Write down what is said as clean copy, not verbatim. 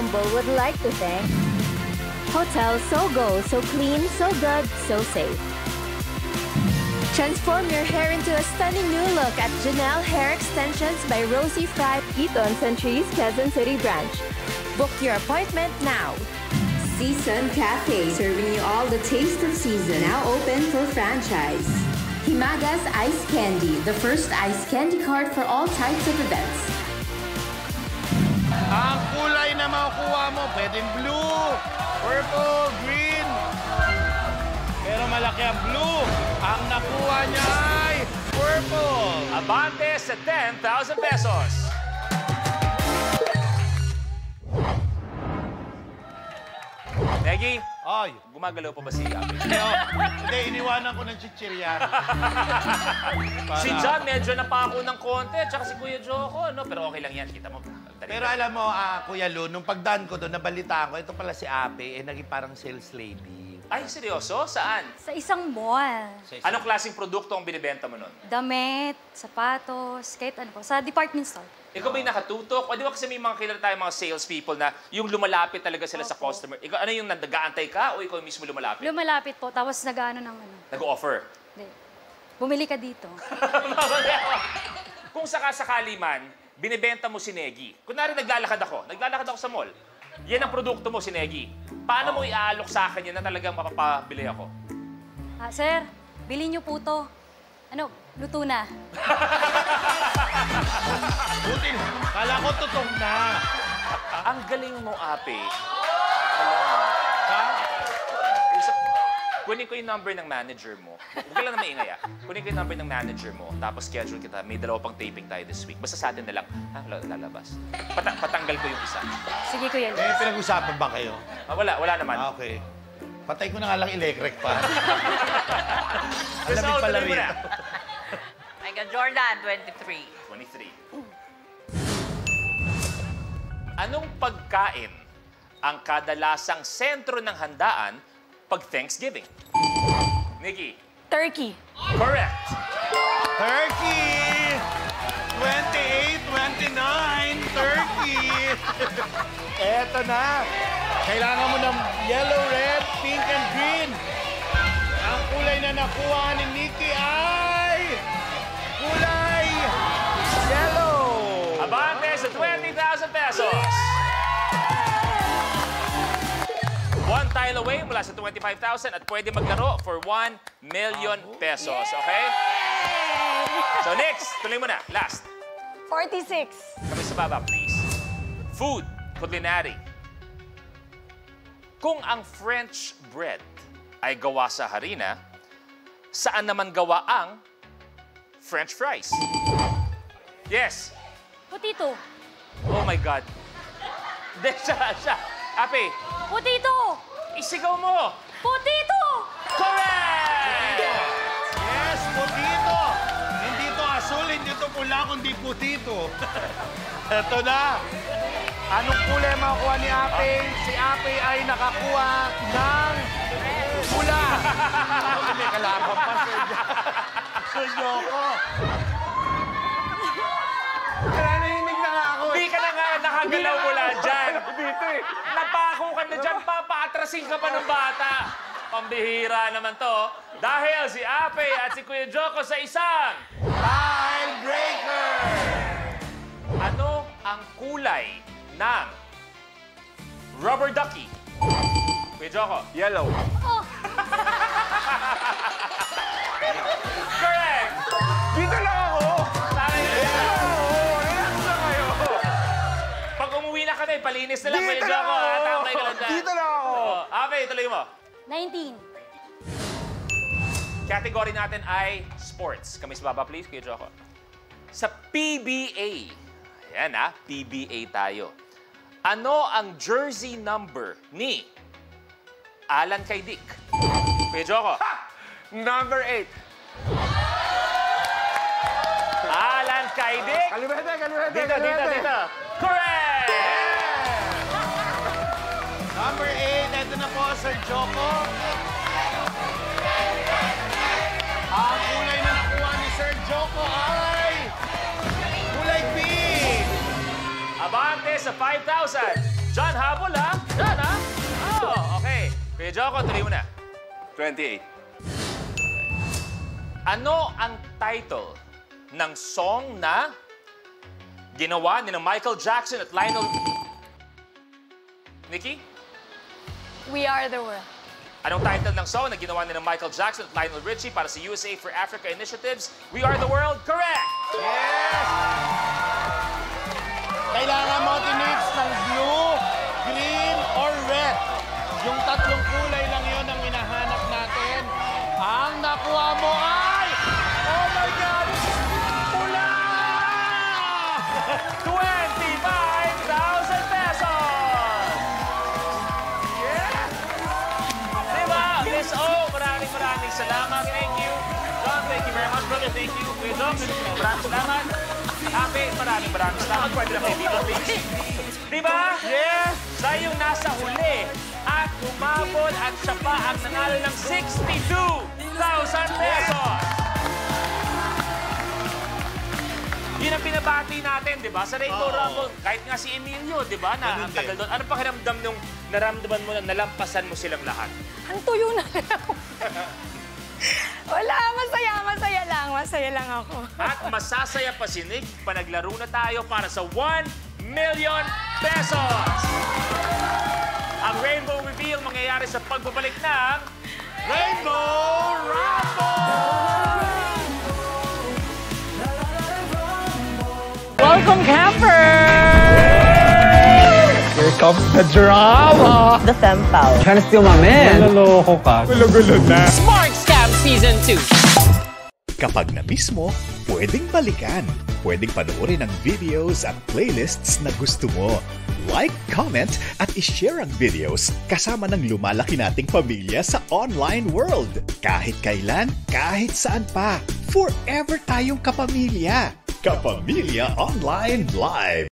Combo would like to thank Hotel Sogo, so clean, so good, so safe. Transform your hair into a stunning new look at Janelle Hair Extensions by Rosie Fry, Eton Century's Quezon City branch. Book your appointment now. Season Cafe, serving you all the taste of season, now open for franchise. Himaga's Ice Candy, the first ice candy cart for all types of events. Ang kulay na makukuha mo, pwedeng blue, purple, green. Pero malaki ang blue. Ang nakuha niya ay purple. Abante sa 10,000 pesos. Negi, Ay. gumagalaw pa ba si Abby? Hindi, iniwanan ko ng chichirya. Si John medyo napako ng konti, tsaka si Kuya Joko, no? Pero okay lang yan, kita mo. Pero alam mo, Kuya Lu, nung pagdaan ko doon, nabalitaan ko, ito pala si Ape, naging parang sales lady. Ay, seryoso? Saan? Sa isang mall. Anong klaseng produkto ang binibenta mo nun? Damit, sapatos, kahit ano po. Sa department store. Ikaw ba'y nakatutok? O di ba kasi may mga kilala tayo mga salespeople na yung lumalapit talaga sila sa customer. Ikaw, ano yung nag-aantay ka o ikaw mismo lumalapit? Lumalapit po, tapos nag-ano ng ano. Nag-offer? Hindi. Bumili ka dito. Kung sakasakali man, binibenta mo si Negi. Kunwari naglalakad ako sa mall. Yan ang produkto mo, si Negi. Paano mo iaalok sa akin yan na talagang mapapabili ako? Sir, bilhin niyo po to. Ano, luto na. Buti, kala ko tutong na. Ang galing mo, Ape. Alam mo. Ha? Kunin ko yung number ng manager mo. Huwag ka lang na maingay, Kunin ko yung number ng manager mo, tapos schedule kita. May 2 pang taping tayo this week. Basta sa atin na lang, lalabas. Patanggal ko yung isa. Sige, Kuya Luis. Pinag-usapan ba kayo? Wala naman. Okay. Patay ko na nga lang electric pa. Alam pala mo rin. na. Michael Jordan, 23. 23. Anong pagkain ang kadalasang sentro ng handaan pag Thanksgiving? Nikki. Turkey. Correct. Turkey! 28, 29, turkey! Eto na. Kailangan mo ng yellow, red, pink, and green. Ang kulay na nakuha ni Nikki ay kulay yellow. Abante sa 20,000 pesos. One tile away mula sa 25,000 at pwede maglaro for 1 million pesos. Okay? So next, tuloy mo na. Last. 46. Kami sa baba, please. Food, culinary. Kung ang French bread ay gawa sa harina, saan naman gawa ang French fries? Yes. Potato. Oh my God. Hindi, siya. Ape, Potato. isigaw mo. Potato. Correct! Yes, putito. Hindi to asul, hindi to pula, kundi putito. Eto na. Anong kulay makukuha ni Ape? Si Ape ay nakakuha ng pula. May kalaban pa, Sir Joko. Naninig na nga ako. Hindi ka na nga nakagalaw mula dyan. Dito eh. Napako ka na dyan, papaatrasin ka pa ng bata. Pambihira naman to. Dahil si Ape at si Kuya Joko sa isang Tile breaker. ano ang kulay ng rubber ducky? Kuya Joko. Yellow. Correct! Dito lang ako. Tama yun. Relax na kayo. Pag umuwi na kami, palinis na lang, Kuya Joko. Tambay ka lang dyan. Dito lang ako. Ape, tuloy mo. 19. Category natin ay sports. Kami sa baba, please, Kuya Joko. Sa PBA. Ayan PBA tayo. Ano ang jersey number ni Alan Kaydik? Kuya Joko. Number 8. Alan Kaydik. Kalimutan. Dito. Correct! Number 8, ito na po, Sir Joko. Ang kulay na nakuha ni Sir Joko ay kulay pink. Abante sa 5,000. John, habol ha? John ha? Oh, okay. Kuya Joko, tuloy mo na. 28. Ano ang title ng song na ginawa ni Michael Jackson at Lionel... Nikki? We are the world. Anong title ng song na ginawa ni Michael Jackson at Lionel Richie para sa USA for Africa Initiatives? We Are the World? Correct! Yes! Kailangan mo tinix ng blue, green, or red. Yung tatlong kulay lang yun ang hinahanap natin. Ang nakuha mo ay... Oh my God! Pula! 25,000 pesos! Yeah! Diba? Miss O, maraming salamat. Thank you. John, thank you very much, brother. Thank you. Kuya Dom, maraming salamat. Happy, maraming salamat. Pwede na kayo dito, please. Diba? Yeah! Siya yung nasa huli at umabot at siya pa ang nanalo ng 62,000 pesos. Yun ang pinabati natin, di ba? Sa Rainbow Rumble, kahit nga si Emilio, di ba, na ang tagal doon. Ano pakiramdam nung naramdaman mo na nalampasan mo silang lahat? Ang tuyo na lang. Wala, masaya lang ako. At masasaya pa si Nick pa naglaro na tayo para sa 1 million pesos! Ang Rainbow Reveal mangyayari sa pagbabalik ng Rainbow Rumble! Welcome, campers! Here comes the drama! The Femme Pal. Trying to steal my man. Naloloko ka. Gulo-gulo na. Smart Scam Season 2. Kapag na-miss mo, pwedeng balikan. Pwedeng panoorin ang videos at playlists na gusto mo. Like, comment, at ishare ang videos kasama ng lumalaki nating pamilya sa online world. Kahit kailan, kahit saan pa. Forever tayong kapamilya. Kapamilya Online Live.